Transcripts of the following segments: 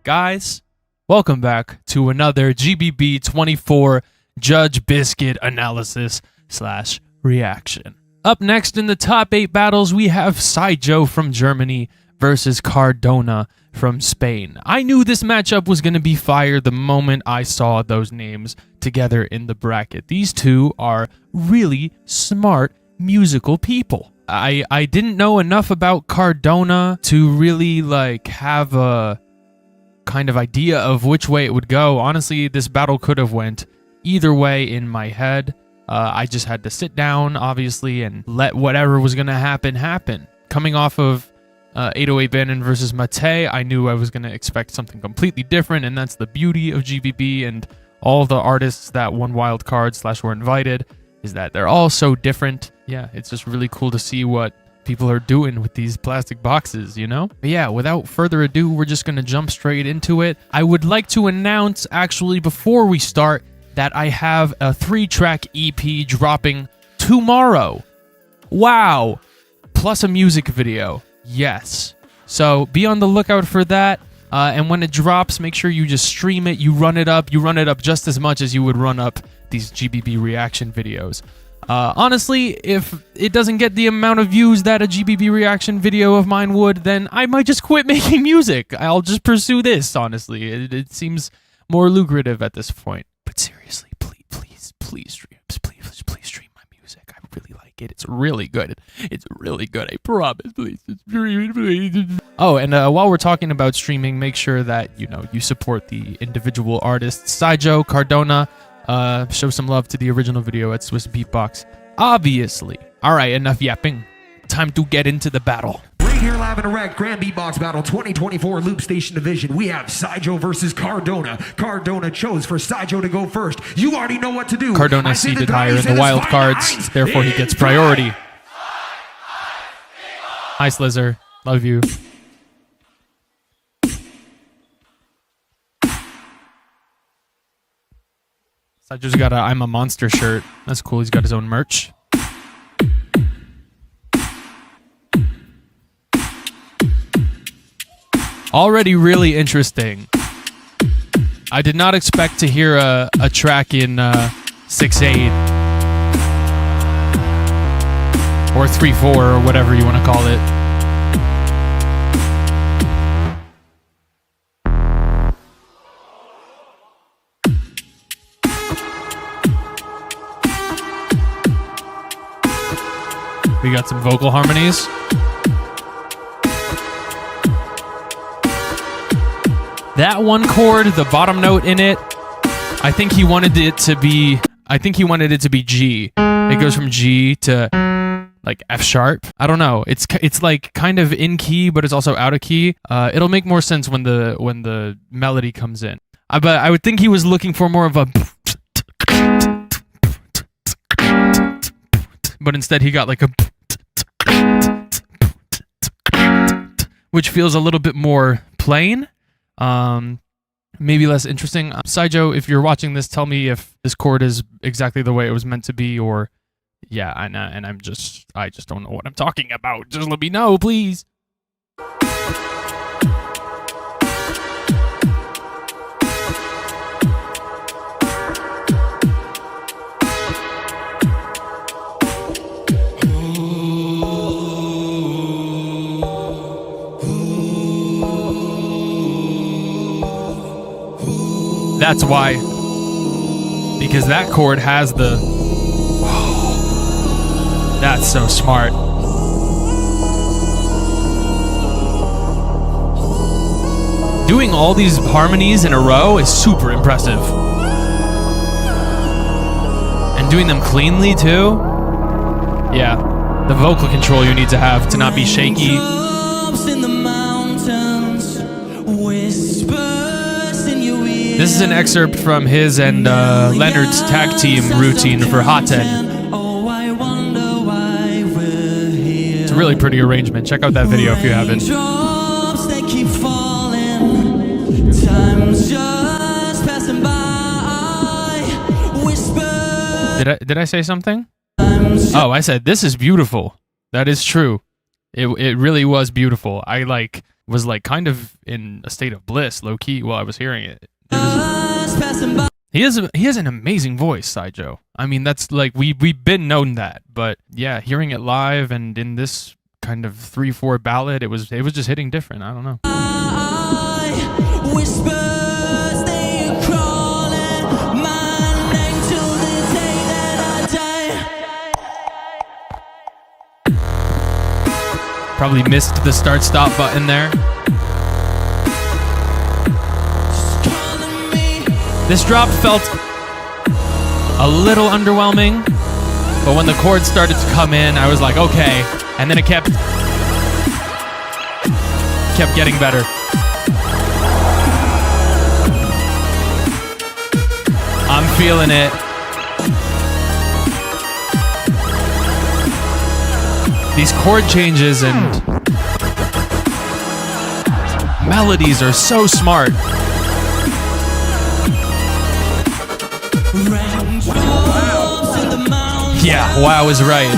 Guys, welcome back to another GBB 24 Judge BizKit analysis / reaction. Up next in the top 8 battles, we have Syjo from Germany versus Cardona from Spain. I knew this matchup was going to be fire the moment I saw those names together in the bracket. These two are really smart musical people. I didn't know enough about Cardona to really have a kind of idea of which way it would go. Honestly, this battle could have went either way in my head. I just had to sit down, obviously, and let whatever was going to happen. Coming off of 808 Bannon versus Mate, I knew I was going to expect something completely different, and that's the beauty of GBB and all the artists that won wild card / were invited, is that they're all so different. Yeah, it's just really cool to see what people are doing with these plastic boxes, you know? But yeah, without further ado, we're just going to jump straight into it. I would like to announce, actually, before we start, that I have a 3-track EP dropping tomorrow. Wow! Plus a music video. Yes. So be on the lookout for that. And when it drops, make sure you just stream it. You run it up just as much as you would run up these GBB reaction videos. Honestly, if it doesn't get the amount of views that a GBB reaction video of mine would, then I might just quit making music. I'll just pursue this, honestly. It seems more lucrative at this point. But seriously, please stream my music. I really like it. It's really good. I promise. Please. Oh, and while we're talking about streaming, make sure that you support the individual artists. Syjo, Cardona, show some love to the original video at Swiss Beatbox. Obviously. All right, enough yapping. Time to get into the battle. Right here live and direct, Grand Beatbox Battle 2024 Loopstation Division. We have Syjo versus Cardona. Cardona chose for Syjo to go first. You already know what to do. Cardona seeded higher in the wild cards, therefore he gets priority. Hi, Slizzer. Love you. Syjo's got a I'm a Monster shirt. That's cool. He's got his own merch. Already really interesting. I did not expect to hear a track in 6/8 or 3/4 or whatever you want to call it. We got some vocal harmonies. That one chord, the bottom note in it, I think he wanted it to be G. It goes from G to like F sharp. I don't know. It's like kind of in key, but it's also out of key. It'll make more sense when the melody comes in. But I would think he was looking for more of a, but instead he got like a, which feels a little bit more plain. Maybe less interesting. Syjo, if you're watching this, tell me if this chord is exactly the way it was meant to be, or yeah, and I just don't know what I'm talking about. Just let me know, please. That's why. Because that chord has the... Oh, that's so smart. Doing all these harmonies in a row is super impressive. And doing them cleanly, too? Yeah. The vocal control you need to have to not be shaky. This is an excerpt from his and Leonard's tag team routine for Hot 10. It's a really pretty arrangement. Check out that video if you haven't. Did I say something? Oh, I said this is beautiful. That is true. It really was beautiful. I like was like kind of in a state of bliss, low key, while I was hearing it. He has an amazing voice, Syjo. I mean, that's like we've been known that, but yeah, hearing it live and in this kind of 3/4 ballad, it was just hitting different. I don't know. Probably missed the start-stop button there. This drop felt a little underwhelming, but when the chords started to come in, I was like, okay. And then it kept getting better. I'm feeling it. These chord changes and melodies are so smart. Yeah, wow is right.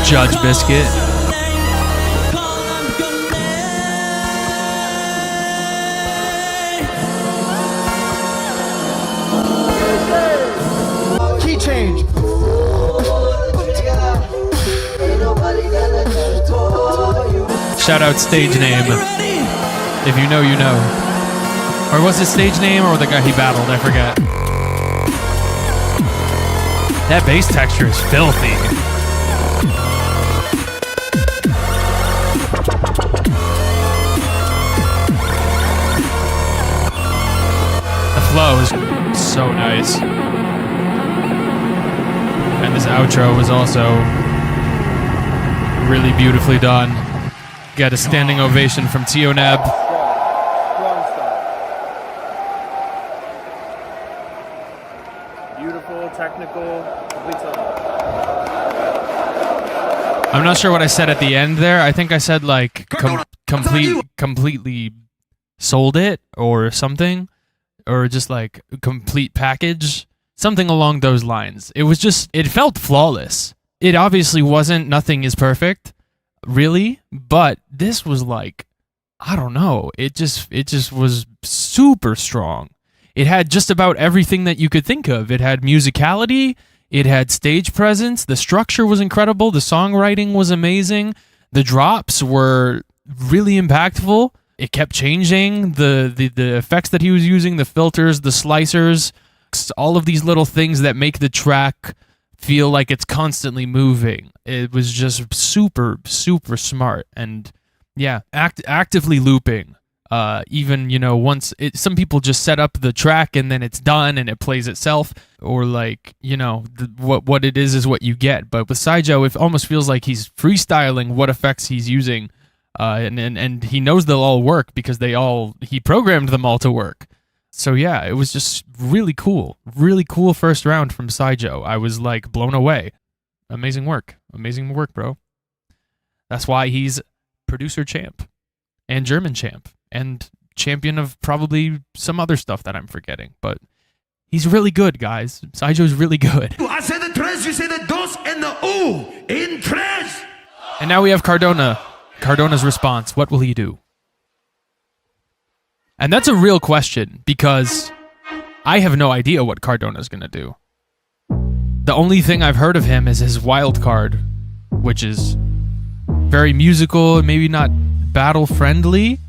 Judge BizKit. Key change. Shout out stage name. If you know, you know. Or was it stage name or the guy he battled? I forget. That bass texture is filthy. The flow is so nice. And this outro was also really beautifully done. Got a standing ovation from Tioneb. Beautiful, technical, complete song. I'm not sure what I said at the end there. I think I said like completely sold it or something, or just like complete package, something along those lines. It felt flawless. It obviously wasn't. Nothing is perfect, really, but this was like, I don't know. It just was super strong. It had just about everything that you could think of. It had musicality. It had stage presence. The structure was incredible. The songwriting was amazing. The drops were really impactful. It kept changing. The effects that he was using, the filters, the slicers, all of these little things that make the track feel like it's constantly moving. It was just super, super smart. And yeah, actively looping. Even, once some people just set up the track and then it's done and it plays itself, or like, what it is what you get. But with Syjo, it almost feels like he's freestyling what effects he's using, and he knows they'll all work because he programmed them all to work. So yeah, it was just really cool first round from Syjo. I was like blown away. Amazing work, bro. That's why he's producer champ and German champ. And champion of probably some other stuff that I'm forgetting. But he's really good, guys. Syjo's really good. I say the tres, you say the dos, and the u in tres. And now we have Cardona. Cardona's response. What will he do? And that's a real question, because I have no idea what Cardona's going to do. The only thing I've heard of him is his wild card, which is very musical, maybe not battle-friendly.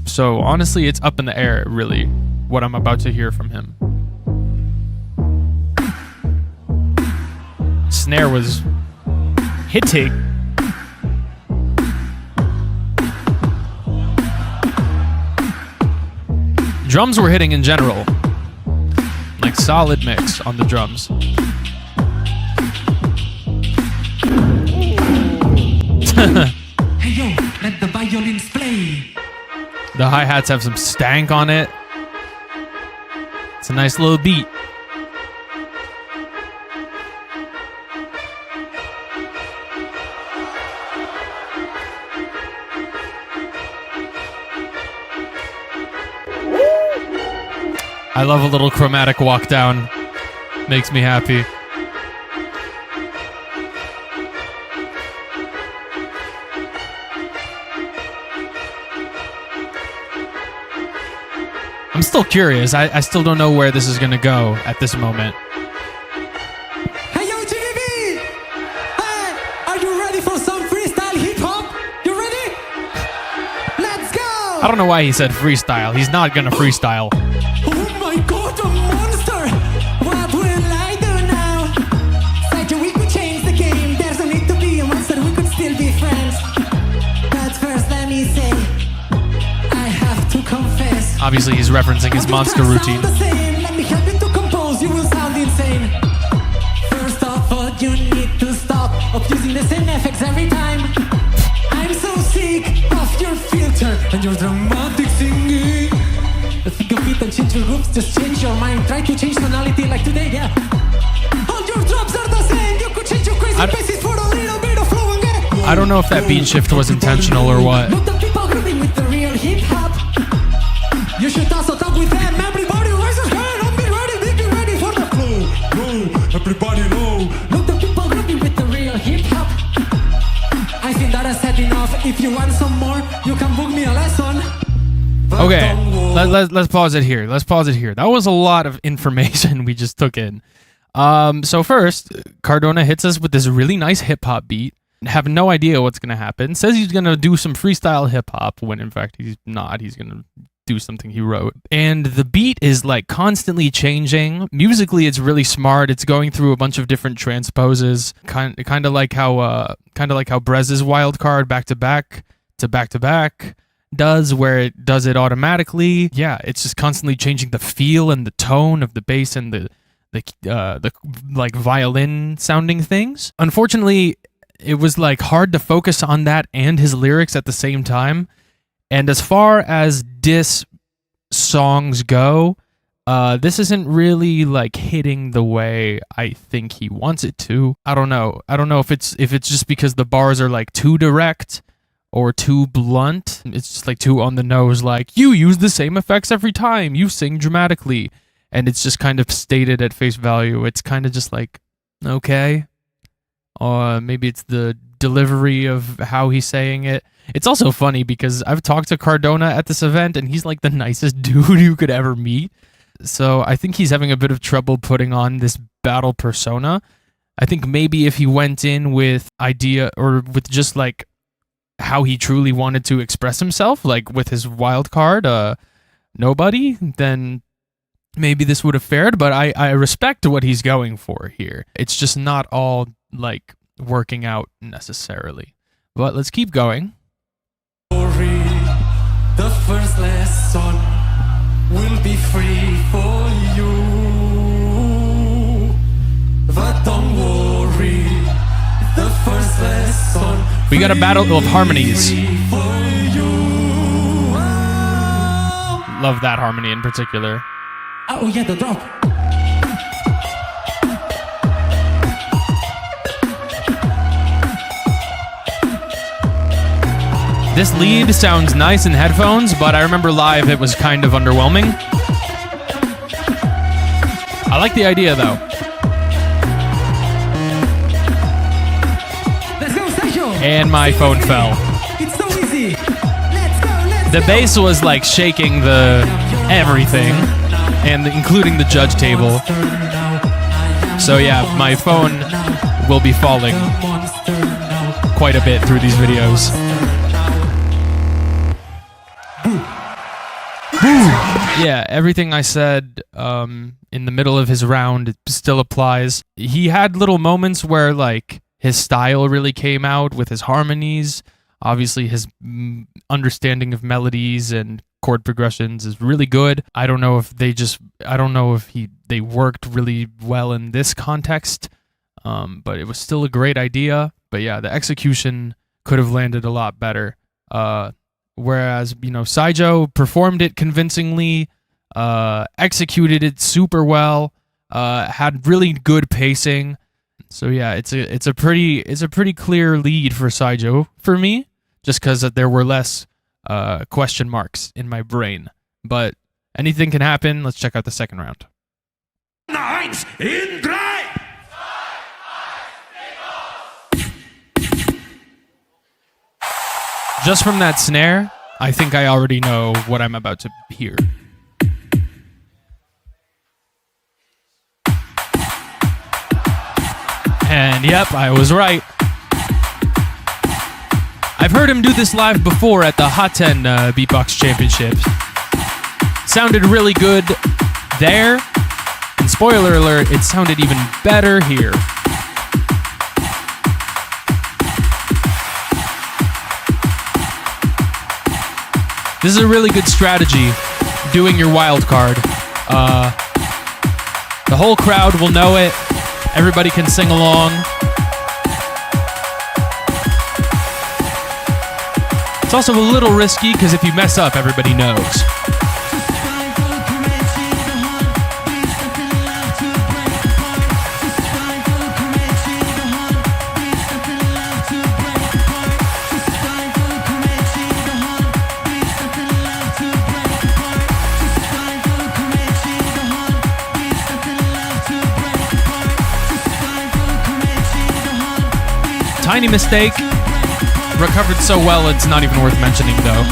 So honestly, it's up in the air, really, what I'm about to hear from him. Snare was hitting. Drums were hitting in general. Like solid mix on the drums. Hey yo, let the violins play. The hi-hats have some stank on it. It's a nice little beat. I love a little chromatic walk down. Makes me happy. I'm still curious. I still don't know where this is gonna go at this moment. Hey yo, GBB! Hey, are you ready for some freestyle hip hop? You ready? Let's go! I don't know why he said freestyle. He's not gonna freestyle. Oh my god, a monster! What will I do now? Syjo, we could change the game. There's no need to be a monster, we could still be friends. But first, let me say, I have to confess. Obviously, he's referencing his monster routine. Let me help you to compose, you will sound insane. First of all, you need to stop of using the same effects every time. I'm so sick of your filter and your dramatic singing. Think of it and change your groups, just change your mind. Try to change tonality like today, yeah. All your drops are the same. You could change your crazy bases for a little bit of flow and get it. I don't know if that beat shift was intentional or what. Look, the people grooving with the real hip hop. You should also talk with them. Everybody raise your hand. I'll be ready for the flow. Go, everybody know. Look, the people grooving with the real hip hop. I think that I said enough. If you want some more, you can book me a lesson. Okay, let's pause it here. Let's pause it here. That was a lot of information we just took in. So first, Cardona hits us with this really nice hip-hop beat. Have no idea what's going to happen. Says he's going to do some freestyle hip-hop, when in fact he's not. He's going to do something he wrote. And the beat is like constantly changing. Musically, it's really smart. It's going through a bunch of different transposes. Kind of like how Brez's wildcard back to back does, where it does it automatically. Yeah, it's just constantly changing the feel and the tone of the bass and the like violin sounding things. Unfortunately, it was like hard to focus on that and his lyrics at the same time. And as far as diss songs go, this isn't really like hitting the way I think he wants it to. I don't know if it's just because the bars are like too direct or too blunt. It's just like too on the nose, like, you use the same effects every time, you sing dramatically. And it's just kind of stated at face value. It's kind of just like, okay. Or maybe it's the delivery of how he's saying it. It's also funny because I've talked to Cardona at this event and he's like the nicest dude you could ever meet. So I think he's having a bit of trouble putting on this battle persona. I think maybe if he went in with idea or with just like how he truly wanted to express himself, like with his wild card, nobody, then maybe this would have fared. But I respect what he's going for here. It's just not all like working out necessarily. But let's keep going. The first lesson will be free for you, but don't worry. The first lesson. We got a battle of harmonies. Love that harmony in particular. Oh yeah, the drop. This lead sounds nice in headphones, but I remember live it was kind of underwhelming. I like the idea though. Let's go, Syjo. And my phone fell. It's so easy. Let's The go. bass was like shaking the everything, and including the judge table. So yeah, my phone will be falling quite a bit through these videos. Yeah, everything I said in the middle of his round, it still applies. He had little moments where like his style really came out with his harmonies. Obviously, his understanding of melodies and chord progressions is really good. I don't know if they worked really well in this context, but it was still a great idea. But yeah, the execution could have landed a lot better. Whereas, Syjo performed it convincingly, executed it super well, had really good pacing. So yeah, it's a pretty clear lead for Syjo for me, just because there were less question marks in my brain. But anything can happen. Let's check out the second round. Eins in drei. Just from that snare, I think I already know what I'm about to hear. And yep, I was right. I've heard him do this live before at the Hot 10 Beatbox Championships. Sounded really good there. And spoiler alert, it sounded even better here. This is a really good strategy, doing your wild card. The whole crowd will know it. Everybody can sing along. It's also a little risky because if you mess up, everybody knows. Tiny mistake. Recovered so well, it's not even worth mentioning, though.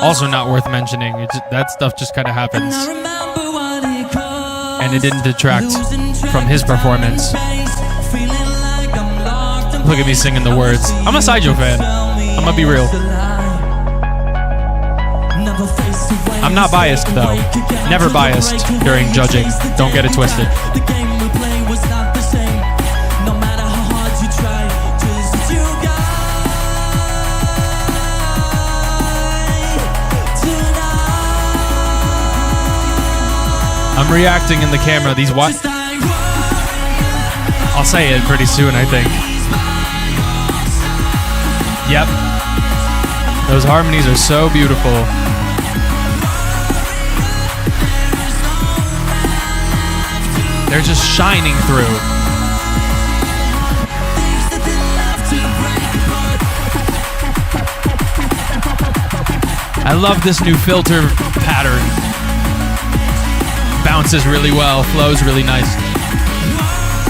Also not worth mentioning. That stuff just kind of happens. And it didn't detract from his performance. Look at me singing the words. I'm a Syjo fan. I'm gonna be real. I'm not biased, though. Never biased during judging. Don't get it twisted. I'm reacting in the camera. These what? I'll say it pretty soon, I think. Yep. Those harmonies are so beautiful. They're just shining through. I love this new filter pattern. Bounces really well, flows really nice.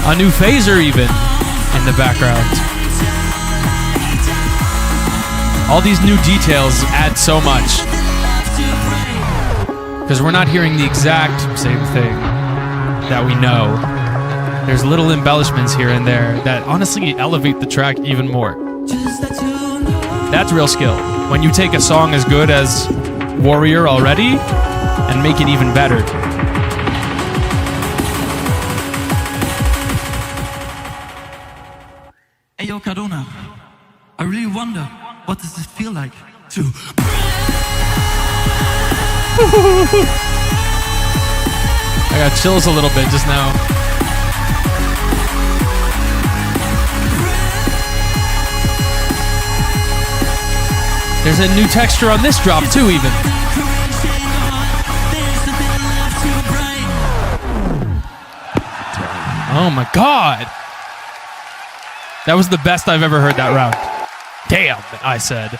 A new phaser even in the background. All these new details add so much. Because we're not hearing the exact same thing that we know. There's little embellishments here and there that honestly elevate the track even more. That's real skill. When you take a song as good as Warrior already and make it even better. Hey yo, Cardona, I really wonder, what does it feel like to... I got chills a little bit just now. There's a new texture on this drop too, even. Oh my god. That was the best I've ever heard that round. Damn, I said.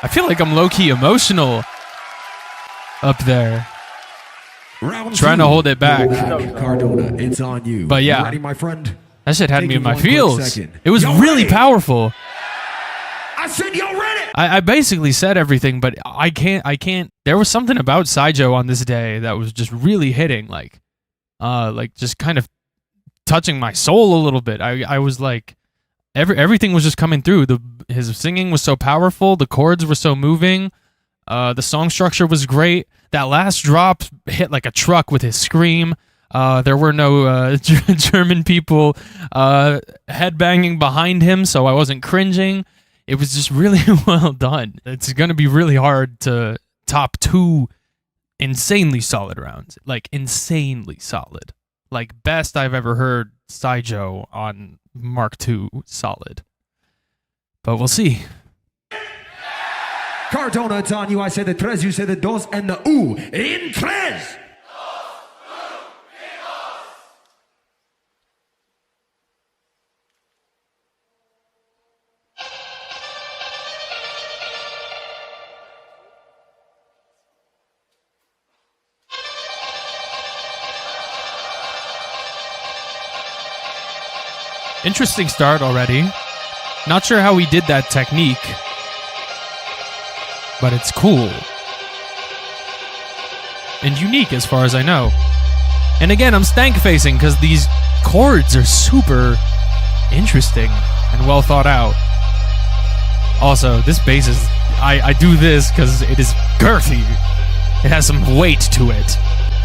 I feel like I'm low-key emotional up there. Round Trying to hold it back. Cardona, it's on you. But yeah, you ready, my friend? That shit had me in my feels. It was Yo, really ready? powerful. I said you ready. I basically said everything, but I can't. There was something about Syjo on this day that was just really hitting, like just kind of touching my soul a little bit. I was like, everything was just coming through. His singing was so powerful. The chords were so moving. The song structure was great. That last drop hit like a truck with his scream. There were no German people headbanging behind him, so I wasn't cringing. It was just really well done. It's going to be really hard to top two insanely solid rounds. Like, insanely solid. Like, best I've ever heard Syjo on Mark II solid. But we'll see. Cardona, it's on you. I say the tres, you say the dos, and the u. In tres. Interesting start already. Not sure how he did that technique, but it's cool. And unique as far as I know. And again, I'm stank facing because these chords are super interesting and well thought out. Also, this bass is... I do this because it is girthy. It has some weight to it.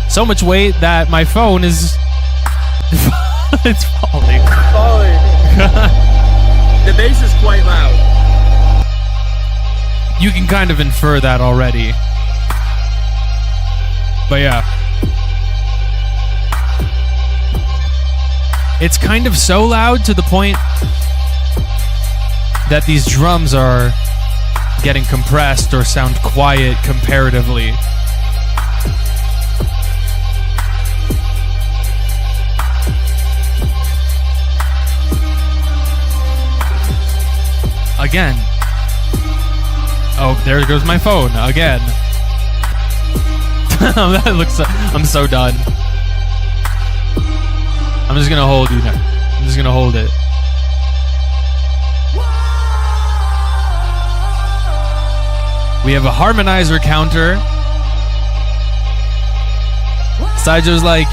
So much weight that my phone is... it's falling. The bass is quite loud. You can kind of infer that already. But yeah. It's kind of so loud to the point that these drums are getting compressed or sound quiet comparatively. Again. Oh, there goes my phone again. That looks. I'm so done. I'm just gonna hold you now. I'm just gonna hold it. We have a harmonizer counter. Syjo's like,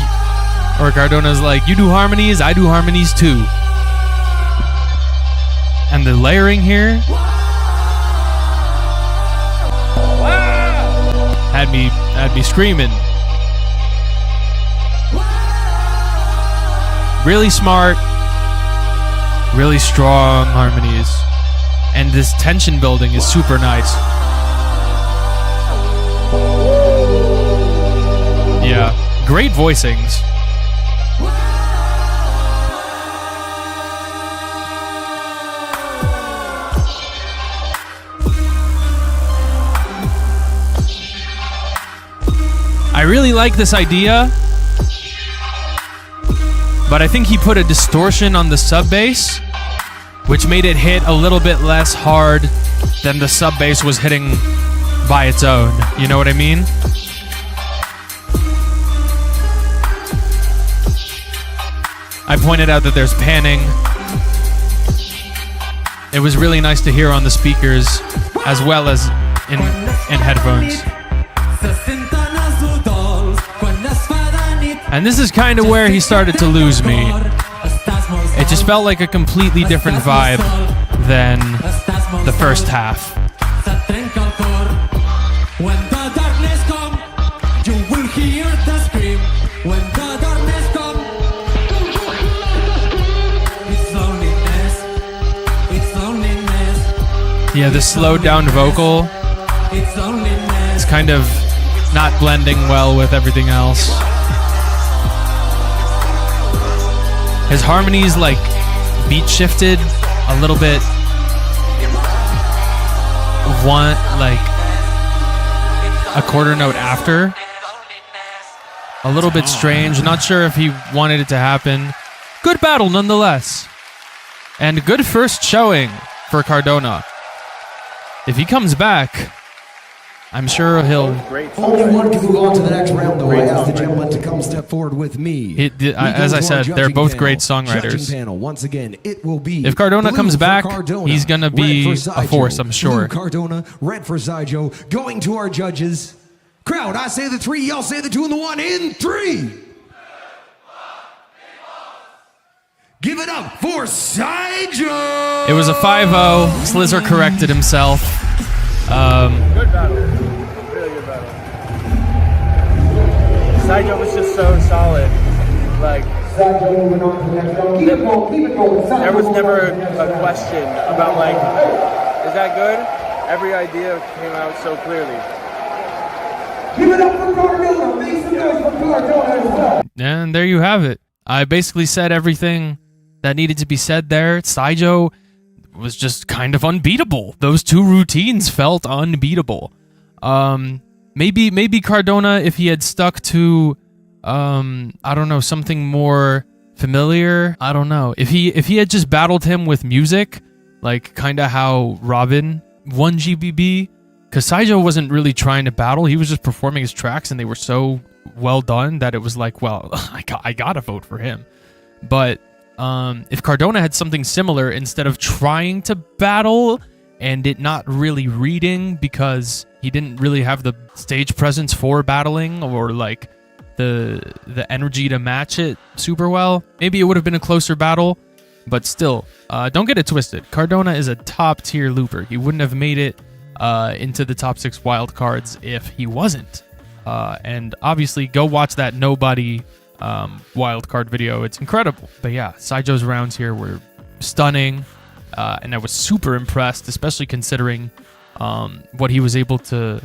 or Cardona's like, you do harmonies, I do harmonies too. And the layering here had me screaming. Really smart, really strong harmonies, and this tension building is super nice. Yeah, great voicings. I really like this idea, but I think he put a distortion on the sub bass, which made it hit a little bit less hard than the sub bass was hitting by its own. You know what I mean? I pointed out that there's panning. It was really nice to hear on the speakers as well as in headphones. And this is kind of where he started to lose me. It just felt like a completely different vibe than the first half. When the darkness comes, you will hear the scream. When the darkness comes, it's loneliness. It's loneliness. Yeah, the slowed down vocal It's loneliness. is kind of not blending well with everything else. His harmonies like beat shifted a little bit. One like a quarter note after. A little bit strange. Not sure if he wanted it to happen. Good battle nonetheless. And good first showing for Cardona. If he comes back, I'm sure he'll... Only one can move on to the next round, though. I ask the gentleman to come step forward with me. As I said, they're both great songwriters. Panel. Once again, it will be if Cardona blue comes for back, Cardona, he's going to be red for a force, I'm sure. Blue Cardona, red for Syjo. Going to our judges. Crowd, I say the 3, y'all say the 2 and the 1 in 3. Give it up for Syjo! It was a 5-0. Slizer corrected himself. Good battle. Really good battle. Syjo was just so solid. Like, there was never a question about like, is that good? Every idea came out so clearly. Give it up for Cardona! Make some noise for Cardona as well! And there you have it. I basically said everything that needed to be said there. Syjo was just kind of unbeatable. Those two routines felt unbeatable. Maybe Cardona, if he had stuck to I don't know, something more familiar. I don't know. If he had just battled him with music, like kind of how Robin won GBB, because Syjo wasn't really trying to battle. He was just performing his tracks, and they were so well done that it was like, well, I gotta vote for him. But if Cardona had something similar instead of trying to battle and it not really reading because he didn't really have the stage presence for battling or like the energy to match it super well, maybe it would have been a closer battle. But still, don't get it twisted. Cardona is a top tier looper. He wouldn't have made it into the top 6 wildcards if he wasn't. And obviously, go watch that Nobody wildcard video. It's incredible. But yeah, Syjo's rounds here were stunning. And I was super impressed, especially considering what he was able to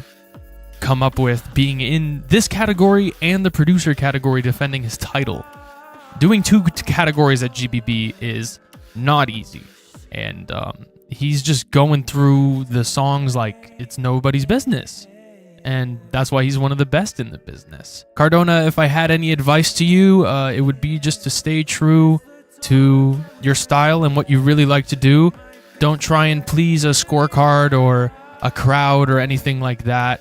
come up with being in this category and the producer category defending his title. Doing 2 categories at GBB is not easy. And he's just going through the songs like it's nobody's business. And that's why he's one of the best in the business. Cardona, if I had any advice to you, it would be just to stay true to your style and what you really like to do. Don't try and please a scorecard or a crowd or anything like that.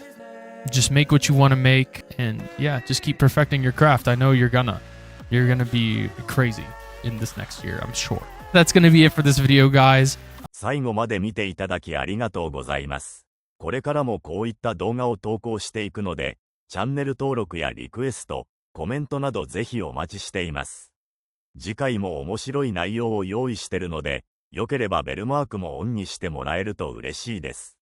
Just make what you want to make, and yeah, just keep perfecting your craft. I know you're gonna be crazy in this next year, I'm sure. That's gonna be it for this video, guys. 最後まで見ていただきありがとうございます。これからもこういった動画を投稿していくので、チャンネル登録やリクエスト、コメントなどぜひお待ちしています。次回も面白い内容を用意してるので、良ければベルマークもオンにしてもらえると嬉しいです。